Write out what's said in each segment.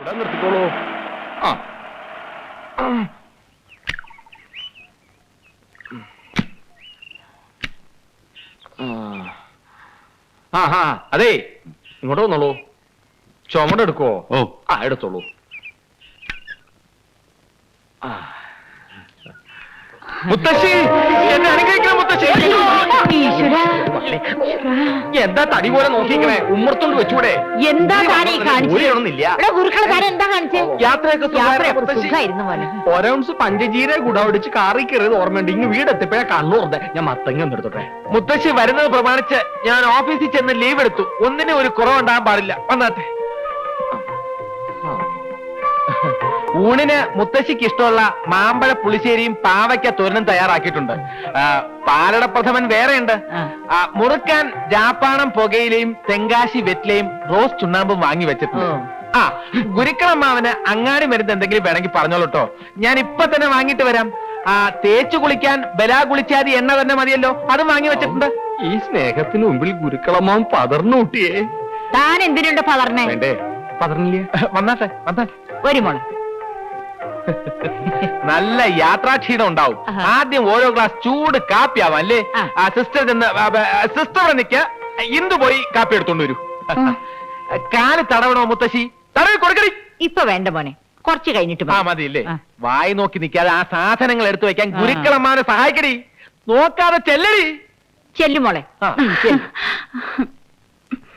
ഇവിടെ നിർത്തിക്കോളൂ. അതെ, ഇങ്ങോട്ട് വന്നോളൂ. ചുമട് എടുക്കോ? എടുത്തോളൂ. മുത്തശ്ശി, എന്നെ അനുഗ്രഹിക്കണം മുത്തശ്ശി. എന്താ തടി പോലെ നോക്കിക്കണേ? ഉമ്മർത്തോണ്ട് വെച്ചൂടെ? എന്താ ഒരൗൺസ് പഞ്ചജീര ഗുഡടിച്ച് കാറി കയറിയത് ഓർമ്മയുണ്ട്. ഇങ്ങ് വീടെത്തിപ്പോഴാ കണ്ണൂർന്ന്. ഞാൻ മത്തങ്ങ ഒന്ന് എടുത്തോട്ടെ. മുത്തശ്ശി വരുന്നത് പ്രമാണിച്ച് ഞാൻ ഓഫീസിൽ ചെന്ന് ലീവ് എടുത്തു. ഒന്നിനും ഒരു കുറവുണ്ടാകാൻ പാടില്ല. വന്നാട്ടെ. ഊണിന് മുത്തശ്ശിക്ക് ഇഷ്ടമുള്ള മാമ്പഴ പുളിശ്ശേരിയും പാവയ്ക്ക തോരനും തയ്യാറാക്കിയിട്ടുണ്ട്. പാലട പ്രഥമൻ വേറെയുണ്ട്. മുറുക്കാൻ ജാപ്പാണം പുകയിലയും തെങ്കാശി വെറ്റിലയും റോസ് ചുണ്ണാമ്പും വാങ്ങി വെച്ചിട്ടുണ്ട്. ഗുരുക്കളമ്മാവന് അങ്ങാടി മരുന്ന് എന്തെങ്കിലും വേണമെങ്കിൽ പറഞ്ഞോളൂട്ടോ. ഞാൻ ഇപ്പൊ തന്നെ വാങ്ങിട്ട് വരാം. തേച്ചു കുളിക്കാൻ ബലാ കുളിച്ചാതി എണ്ണ തന്നെ മതിയല്ലോ, അതും വാങ്ങി വെച്ചിട്ടുണ്ട്. ഈ സ്നേഹത്തിന് മുമ്പിൽ ഗുരുക്കളമ്മാവൻ പതർന്നു കൂട്ടിയേ. താൻ എന്തിനുണ്ട് പതർന്നേ? വേണ്ടേ, പതർന്നില്ലേ? വന്നാട്ടെ വന്നാട്ടെ. ഒരു മോളെ, നല്ല യാത്രാക്ഷീണം ഉണ്ടാവും. ആദ്യം ഓരോ ഗ്ലാസ് ചൂട് കാപ്പി ആവാം അല്ലേ? സിസ്റ്റർ സിസ്റ്റർ നിക്ക ഇന്ദു പോയി കാപ്പി എടുത്തോണ്ട് വരൂ. കാല് തടവണോ മുത്തശ്ശി? തടവി കൊടുക്കടി. ഇപ്പൊ വേണ്ട മോനെ, കുറച്ച് കഴിഞ്ഞിട്ട് മതിയില്ലേ? വായി നോക്കി നിൽക്കാതെ ആ സാധനങ്ങൾ എടുത്തു വെക്കാൻ ഗുരുക്കളമ്മാനെ സഹായിക്കടി. നോക്കാതെ ചെല്ലടി. ചെല്ലുമോളെ.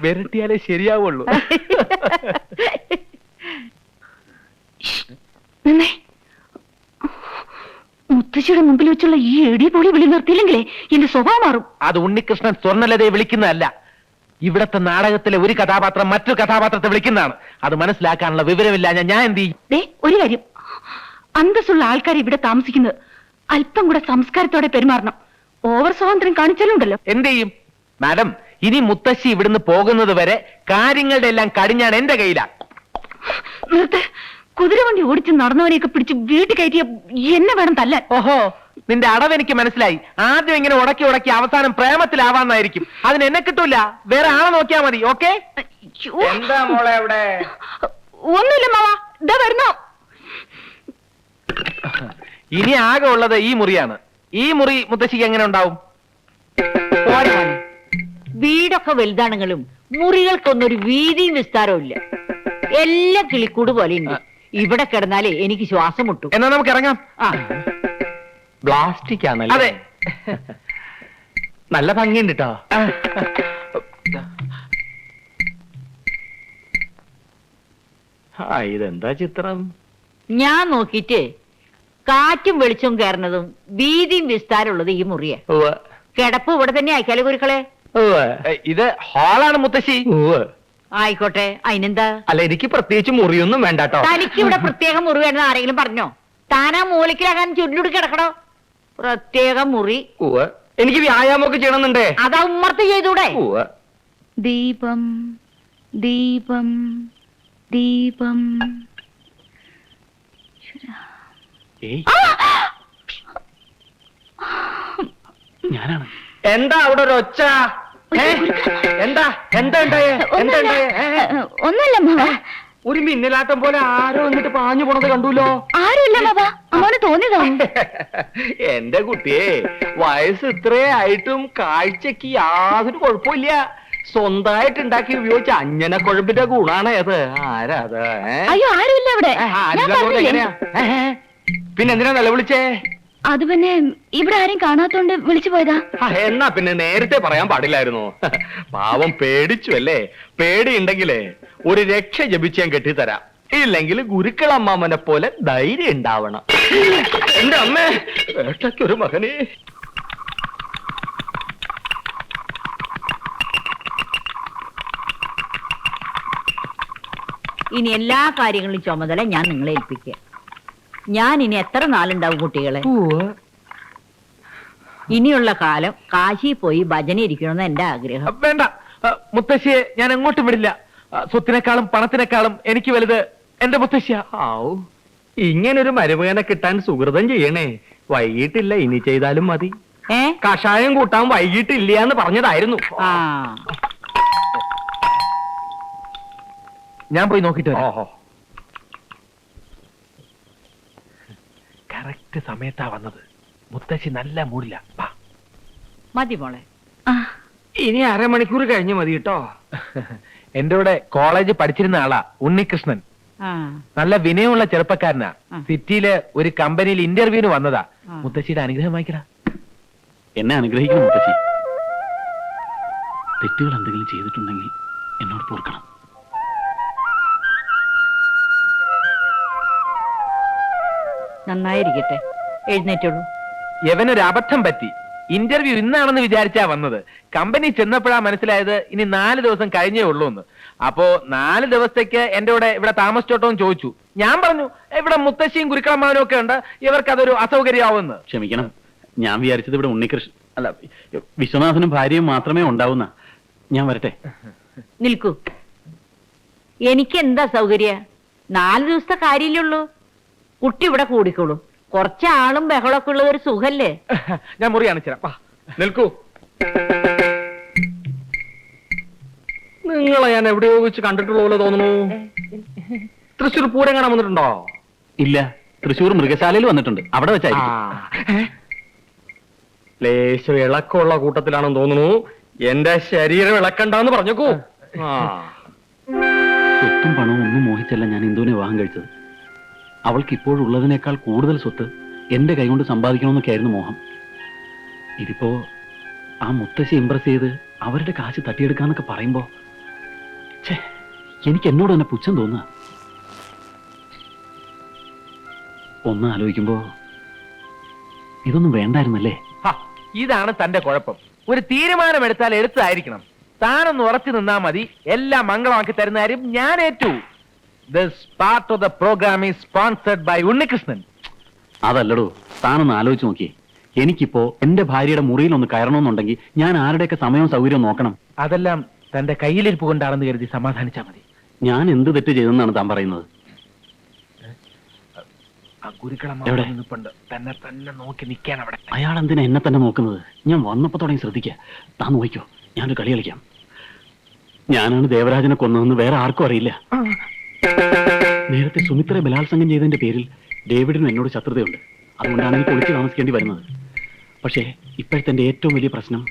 വിരട്ടിയാലേ ശരിയാവുള്ളൂ. മുത്തശ്ശിയുടെ മുമ്പിൽ വെച്ചുള്ള ഈ എടി പൊളി വിളി നിർത്തിയില്ലെങ്കിലേ എന്റെ സ്വഭാവം മാറും. അത് ഉണ്ണികൃഷ്ണൻ സ്വർണ്ണലതയെ വിളിക്കുന്നതല്ല. ഇവിടത്തെ നാടകത്തിലെ ഒരു കഥാപാത്രം മറ്റൊരു കഥാപാത്രത്തെ വിളിക്കുന്നതാണ്. അത് മനസ്സിലാക്കാനുള്ള വിവരമില്ല. ഞാൻ എന്ത് ചെയ്യും? ഒരു കാര്യം, അന്തസ്സുള്ള ആൾക്കാർ ഇവിടെ താമസിക്കുന്നത് അല്പം കൂടെ സംസ്കാരത്തോടെ പെരുമാറണം. ഓവർ സ്വാതന്ത്ര്യം കാണിച്ചാലുണ്ടല്ലോ. എന്ത് ചെയ്യും മാഡം? ഇനി മുത്തശ്ശി ഇവിടുന്ന് പോകുന്നത് വരെ കാര്യങ്ങളുടെ എല്ലാം കടിഞ്ഞാൻ എന്റെ കയ്യിലാ. നിർത്ത്. കുതിരവണ്ടി ഓടിച്ച് നടന്നവനെയൊക്കെ പിടിച്ച് വീട്ടിൽ കയറ്റിയ എന്നെ വേണം തല്ലാൻ. ഓഹോ, നിന്റെ അടവ് എനിക്ക് മനസ്സിലായി. ആദ്യം ഇങ്ങനെ ഉടക്കി ഉടക്കി അവസാനം പ്രേമത്തിലാവാന്നായിരിക്കും. അതിന് എന്നെ കിട്ടൂല, വേറെ ആളെ നോക്കിയാ മതി. ഓക്കെ? എന്താ മോളെ അവിടെ? ഒന്നുമില്ല മാവാ, ഇതാ വരുന്നോ. ഇനി ആകെ ഉള്ളത് ഈ മുറിയാണ്. ഈ മുറി മുത്തശ്ശിക്ക് എങ്ങനെ ഉണ്ടാവും? വീടൊക്കെ വലുതാണെങ്കിലും മുറികൾക്കൊന്നൊരു വീതിയും വിസ്താരവും ഇല്ല. എല്ലാം കിളിക്കൂട് പോലെ ഉണ്ട്. ഇവിടെ കിടന്നാലേ എനിക്ക് ശ്വാസം മുട്ടും. എന്നാ നമുക്ക് ഇറങ്ങാം. പ്ലാസ്റ്റിക് ആണല്ലോ. അതെ, നല്ല ഭംഗിയുണ്ട് കേട്ടോ. ഇതെന്താ ചിത്രം? ഞാൻ നോക്കിട്ട് കാറ്റും വെളിച്ചവും കയറുന്നതും വീതിയും വിസ്താരമുള്ളത് ഈ മുറിയെ. കിടപ്പ് ഇവിടെ തന്നെ അയക്കാലേ ഗുരുക്കളെ. ഇത് ഹാളാണ് മുത്തശ്ശി. ആയിക്കോട്ടെ, അതിനെന്താ? അല്ല, എനിക്ക് പ്രത്യേകിച്ച് മുറിയൊന്നും വേണ്ടട്ടോ. തനിക്ക് ഇവിടെ പ്രത്യേക മുറി വേണമെന്ന് ആരെങ്കിലും പറഞ്ഞോ? താനാ മൂലക്കിലാകാൻ ചുരുട്ടി കിടക്കണോ? പ്രത്യേക മുറി. എനിക്ക് വ്യായാമമൊക്കെ ചെയ്യണമെന്നുണ്ടേ. അതാ ഉമ്മർത്ത് ചെയ്തൂടെ? ദീപം ദീപം ദീപം. ഞാനാണ്. എന്താ അവിടെ ഒരു ഒച്ച? എന്താ എന്താ ഉണ്ടായേ? എന്താ ഉണ്ടായേ? ഒന്നുമില്ല. ഒരു മിന്നലാട്ടം പോലെ ആരോ എന്നിട്ട് പാഞ്ഞു പോണത് കണ്ടുല്ലോ. ആരുമില്ല ബാബാ, അമ്മോന് തോന്നിയതോ. എന്റെ കുട്ടിയെ, വയസ്സ് ഇത്രേ ആയിട്ടും കാഴ്ചക്ക് യാതൊരു കുഴപ്പമില്ല. സ്വന്തമായിട്ട് ഉണ്ടാക്കി ഉപയോഗിച്ച അഞ്ഞന കുഴമ്പിന്റെ ഗുണാണ് അത്. ആരാ അത്? അയ്യോ, ആരുമില്ല ഇവിടെ. പിന്നെ എന്തിനാ നിലവിളിച്ചേ? അത് പിന്നെ ഇവിടെ ആരും കാണാത്തോണ്ട് വിളിച്ചു പോയതാ. എന്നാ പിന്നെ നേരത്തെ പറയാൻ പാടില്ലായിരുന്നു. പാവം പേടിച്ചു അല്ലേ? പേടിയുണ്ടെങ്കിലേ ഒരു രക്ഷ ജപിച്ച് ഞാൻ കെട്ടിത്തരാം. ഇല്ലെങ്കിൽ ഗുരുക്കളമ്മാമനെ പോലെ ധൈര്യം ഉണ്ടാവണം. എന്റെ അമ്മേ, ഏട്ടയ്ക്കൊരു മകനെ. ഇനി എല്ലാ കാര്യങ്ങളും ചുമതല ഞാൻ നിങ്ങളെ ഏൽപ്പിക്കുക. ഞാൻ ഇനി എത്ര നാളുണ്ടാവും കുട്ടികളെ? ഇനിയുള്ള കാലം കാശി പോയി ഭജന ഇരിക്കണമെന്ന് എന്റെ ആഗ്രഹം. വേണ്ട മുത്തശ്ശിയെ ഞാൻ എങ്ങോട്ടും വിടില്ല. സ്വത്തിനേക്കാളും പണത്തിനേക്കാളും എനിക്ക് വലുത് എന്റെ മുത്തശ്ശിയ. ഇങ്ങനൊരു മരുമകനെ കിട്ടാൻ സുഹൃതം ചെയ്യണേ. വൈകിട്ടില്ല, ഇനി ചെയ്താലും മതി. കഷായം കൂട്ടാൻ വൈകിട്ടില്ല എന്ന് പറഞ്ഞതായിരുന്നു. ഞാൻ പോയി നോക്കിട്ട് വരാം. കറക്റ്റ് സമയത്താ വന്നത്. മുത്തശ്ശി നല്ല മൂടില്ല. വാ. മതി മോളെ. ഇനി അരമണിക്കൂർ കഴിഞ്ഞ് മതി കേട്ടോ. എന്റെ കൂടെ കോളേജ് പഠിച്ചിരുന്ന ആളാ ഉണ്ണികൃഷ്ണൻ. ആ നല്ല വിനയമുള്ള ചെറുപ്പക്കാരനാ. സിറ്റിയില് ഒരു കമ്പനിയിൽ ഇന്റർവ്യൂവിന് വന്നതാ. ആ. മുത്തശ്ശിയുടെ അനുഗ്രഹം വായിക്കടാ. എന്നെ അനുഗ്രഹിക്കണം മുത്തശ്ശി. തെറ്റുകൾ എന്തെങ്കിലും ചെയ്തിട്ടുണ്ടെങ്കിൽ എന്നോട് പൊറുക്കണം. നന്നായിരിക്കട്ടെ. എഴുന്നേറ്റുള്ളൂ. യവനൊരു അബദ്ധം പറ്റി. ഇന്റർവ്യൂ ഇന്നാണെന്ന് വിചാരിച്ചാ വന്നത്. കമ്പനി ചെന്നപ്പോഴാ മനസ്സിലായത് ഇനി 4 ദിവസം കഴിഞ്ഞേ ഉള്ളൂ എന്ന്. അപ്പോ 4 ദിവസത്തേക്ക് എന്റെ കൂടെ ഇവിടെ താമസിച്ചോട്ടോന്ന് ചോദിച്ചു. ഞാൻ പറഞ്ഞു ഇവിടെ മുത്തശ്ശിയും ഗുരുക്കളമ്മാവനും ഒക്കെ ഉണ്ട്, ഇവർക്ക് അതൊരു അസൗകര്യമാവുമെന്ന്. ക്ഷമിക്കണം, ഞാൻ വിചാരിച്ചത് ഇവിടെ ഉണ്ണികൃഷ്ണൻ അല്ല വിശ്വനാഥനും ഭാര്യയും മാത്രമേ ഉണ്ടാവുന്ന. ഞാൻ വരട്ടെ. നിൽക്കൂ. എനിക്ക് എന്താ സൗകര്യ? 4 ദിവസത്തെ കാര്യമില്ലുള്ളൂ. കുട്ടി ഇവിടെ കൂടിക്കോളൂ. കുറച്ചാളും ബഹളമൊക്കെ ഉള്ളത് ഒരു സുഖല്ലേ? ഞാൻ മുറി കാണിച്ചുതരാം. വാ, നിൽക്കൂ. നിങ്ങളെ ഞാൻ എവിടെയോ വെച്ച് കണ്ടിട്ടുള്ള പോലെ തോന്നുന്നു. തൃശ്ശൂർ പൂരം കാണാൻ വന്നിട്ടുണ്ടോ? ഇല്ല, തൃശ്ശൂർ മൃഗശാലയിൽ വന്നിട്ടുണ്ട്. അവിടെ വെച്ചായിരിക്കും. ലേശം ഇളക്കമുള്ള കൂട്ടത്തിലാണെന്ന് തോന്നുന്നു. എന്റെ ശരീരം ഇളക്കണ്ടെന്ന് പറഞ്ഞേക്കൂ. സ്വത്തും പണവും ഒന്നും മോഹിച്ചല്ല ഞാൻ ഇന്ദുവിനെ വിവാഹം കഴിച്ചത്. അവൾക്ക് ഇപ്പോഴുള്ളതിനേക്കാൾ കൂടുതൽ സ്വത്ത് എന്റെ കൈകൊണ്ട് സമ്പാദിക്കണമെന്നൊക്കെ ആയിരുന്നു മോഹം. ഇതിപ്പോ ആ മുത്തശ്ശി ഇംപ്രസ് ചെയ്ത് അവരുടെ കാശ് തട്ടിയെടുക്കാന്നൊക്കെ പറയുമ്പോ എനിക്ക് എന്നോട് തന്നെ പുച്ഛം തോന്നുക. ഒന്ന് ആലോചിക്കുമ്പോ ഇതൊന്നും വേണ്ടായിരുന്നല്ലേ. ഇതാണ് തന്റെ കുഴപ്പം. ഒരു തീരുമാനമെടുത്താൽ എടുത്തതായിരിക്കണം. താനൊന്ന് ഉറച്ചു നിന്നാ മതി. എല്ലാം മംഗളമാക്കി തരുന്ന കാര്യം ഞാൻ ഏറ്റു. This part of the program is sponsored by Unnikrishnan. അതല്ലടോ, താനൊന്ന് ആലോചിച്ച് നോക്കിയേ. എനിക്കിപ്പോ എന്റെ ഭാര്യയുടെ മുറിയിൽ ഒന്ന് കയറണമെന്നുണ്ടെങ്കിൽ ഞാൻ ആരുടെയൊക്കെ സമയവും സൗകര്യവും നോക്കണം. അതെല്ലാം തന്റെ കയ്യിലിരിപ്പ് കൊണ്ടാണെന്ന് കരുതി സമാധാനിച്ചാ മതി. ഞാൻ എന്ത് തെറ്റ് ചെയ്തെന്നാണ് താൻ പറയുന്നത്? എവിടെ? തന്നെ തന്നെ നോക്കി നിൽക്കാൻ അവിടെ. അയാൾ എന്തിനാ എന്നെ തന്നെ നോക്കുന്നത്? ഞാൻ വന്നപ്പോ തുടങ്ങി ശ്രദ്ധിക്കുക. താൻ നോക്കിക്കോ, ഞാനൊരു കളി കളിക്കാം. ഞാനാണ് ദേവരാജനെ കൊന്നതെന്ന് വേറെ ആർക്കും അറിയില്ല. നേരത്തെ സുമിത്രയെ ബലാത്സംഗം ചെയ്തതിന്റെ പേരിൽ ഡേവിഡിനും എന്നോട് ശത്രുതയുണ്ട്. അതുകൊണ്ടാണ് എനിക്ക് ഒളിച്ചു താമസിക്കേണ്ടി വരുന്നത്. പക്ഷേ ഇപ്പോഴത്തെ എന്റെ ഏറ്റവും വലിയ പ്രശ്നം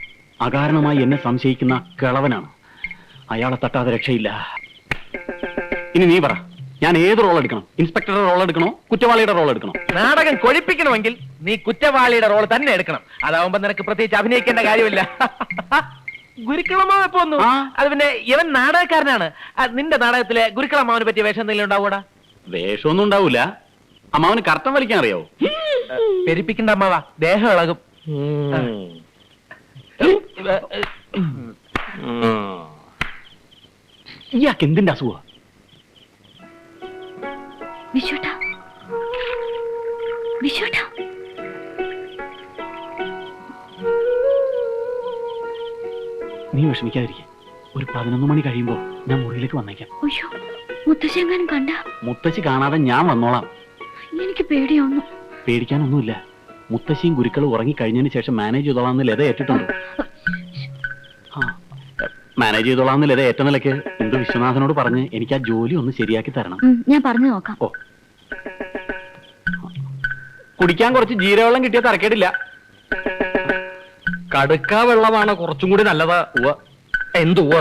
അകാരണമായി എന്നെ സംശയിക്കുന്ന കിളവനാണ്. അയാളെ തട്ടാതെ രക്ഷയില്ല. ഇനി നീ പറ, ഞാൻ ഏത് റോൾ എടുക്കണം? ഇൻസ്പെക്ടറുടെ റോൾ എടുക്കണോ, കുറ്റവാളിയുടെ റോൾ എടുക്കണോ? നാടകം കൊഴിപ്പിക്കണമെങ്കിൽ നീ കുറ്റവാളിയുടെ റോൾ തന്നെ എടുക്കണം. അതാവുമ്പോ നിനക്ക് പ്രത്യേകിച്ച് അഭിനയിക്കേണ്ട കാര്യമില്ല. ഗുരുക്കളമ്മാവൻ എപ്പോ വന്നു? അത് പിന്നെ ഇവൻ നാടകക്കാരനാണ്. നിന്റെ നാടകത്തിലെ ഗുരുക്കളമ്മാവനെ പറ്റിയ വേഷം എന്തെങ്കിലും ഉണ്ടാവൂടാ? വേഷമൊന്നും ഉണ്ടാവൂല. അമ്മാവന് കർത്തം വലിക്കാൻ അറിയാവോ? പെരിപ്പിക്കണ്ട അമ്മാവാ, ദേഹം ഇളകും. ഇയാൾക്ക് എന്തിന്റെ അസുഖ? വിശുട്ടാ, വിശുട്ടാ, നീ വിഷമിക്കാതിരിക്കെ. ഒരു 11 മണി കഴിയുമ്പോ ഞാൻ മുറിയിലേക്ക് വന്നേക്കാം. അയ്യോ, മുത്തശ്ശെങ്ങാനും കണ്ട? മുത്തശ്ശി കാണാതെ ഞാൻ വന്നോളാം. എനിക്ക് പേടിയൊന്നു. പേടിക്കാനൊന്നുമില്ല. മുത്തശ്ശിയും ഗുരുക്കളും ഉറങ്ങിക്കഴിഞ്ഞതിന് ശേഷം മാനേജ് ചെയ്തോളാന്ന് ലത ഏറ്റിട്ടുണ്ട്. മാനേജ് ചെയ്തോളാന്ന് ലത ഏറ്റ നിലയ്ക്ക് എന്ത് വിശ്വനാഥനോട് പറഞ്ഞ് എനിക്ക് ആ ജോലി ഒന്ന് ശരിയാക്കി തരണം. ഞാൻ പറഞ്ഞു നോക്കാം. ഓ, കുടിക്കാൻ കുറച്ച് ജീരവെള്ളം കിട്ടിയ തരക്കേടില്ല. കടുക്ക വെള്ളമാണ് കുറച്ചും കൂടി നല്ലത്. എന്തുവ?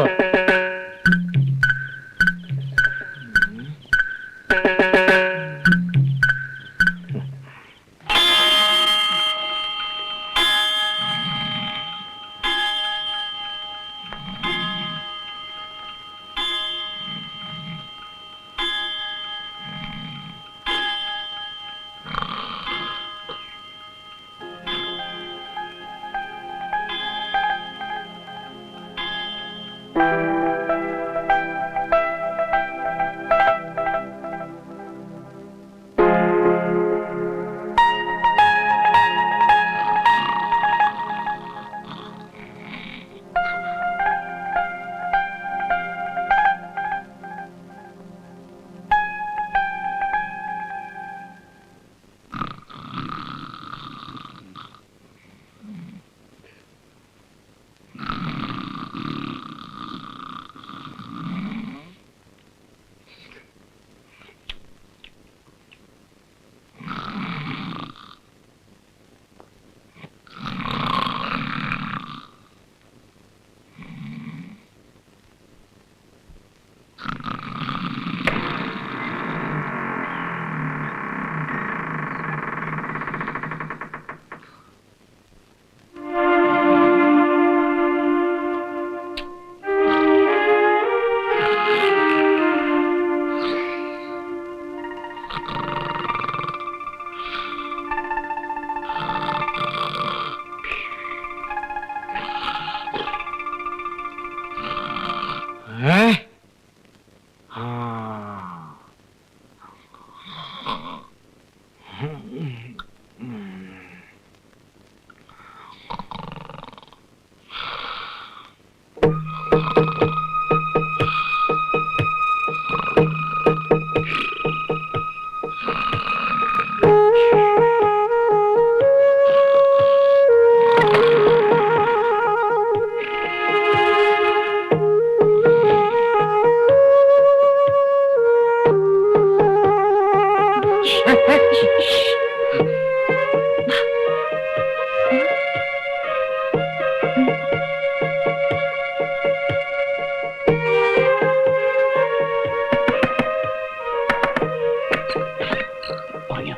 ഉറങ്ങിയോ?